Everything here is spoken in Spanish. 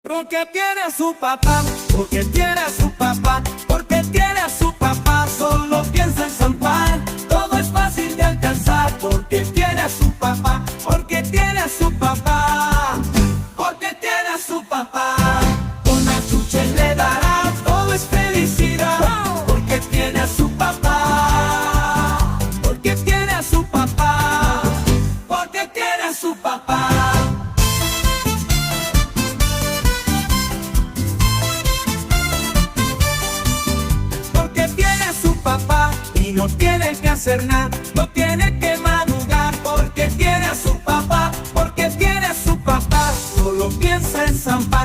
Porque tiene a su papá, porque tiene a su papá, porque tiene a su papá, solo piensa en zampar. Todo es fácil de alcanzar, porque tiene a su papá, porque tiene a su papá, porque tiene a su papá. Con la chuche le dará, todo es felicidad, porque tiene a su papá, porque tiene a su papá, porque tiene a su papá. Y no tiene que hacer nada, no tiene que madrugar, porque tiene a su papá, porque tiene a su papá, solo piensa en zampar.